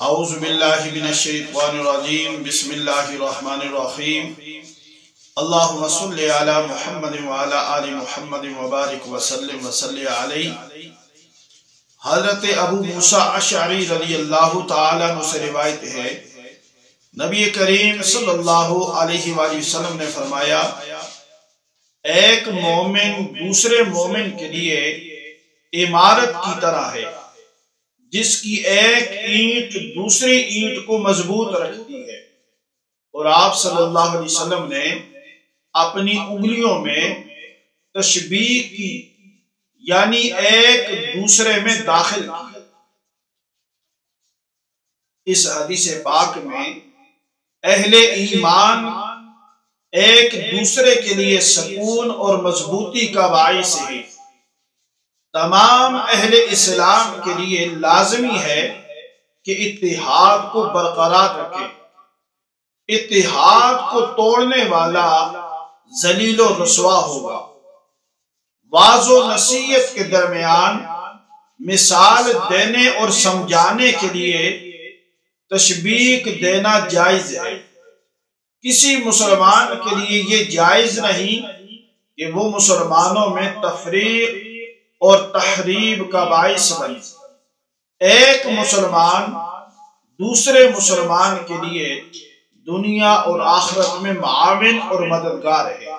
اعوذ باللہ من الشیطان الرجیم بسم اللہ الرحمن الرحیم اللہم صلی علی محمد وعلی آل محمد وبارک وسلم وصلی علیہ۔ حضرت ابو موسیٰ اشعری رضی اللہ تعالیٰ عنہ سے روایت ہے، نبی کریم صلی اللہ علیہ وآلہ وسلم نے فرمایا، ایک مومن دوسرے مومن کے لیے عمارت کی طرح ہے جس کی ایک اینٹ دوسری اینٹ کو مضبوط رکھتی ہے۔ اور آپ صلی اللہ علیہ وسلم نے اپنی انگلیوں میں تشبیہ کی، یعنی ایک دوسرے میں داخل کی۔ اس حدیث پاک میں اہل ایمان ایک دوسرے کے لیے سکون اور مضبوطی کا باعث ہے۔ تمام اہل اسلام کے لیے لازمی ہے کہ اتحاد کو برقرار رکھے۔ اتحاد کو توڑنے والا ذلیل و رسوا ہوگا۔ واعظ و نصیحت کے درمیان مثال دینے اور سمجھانے کے لیے تشبیہ دینا جائز ہے۔ کسی مسلمان کے لیے یہ جائز نہیں کہ وہ مسلمانوں میں تفریق اور تحریب کا باعث بنے۔ ایک مسلمان دوسرے مسلمان کے لیے دنیا اور آخرت میں معاون اور مددگار ہے۔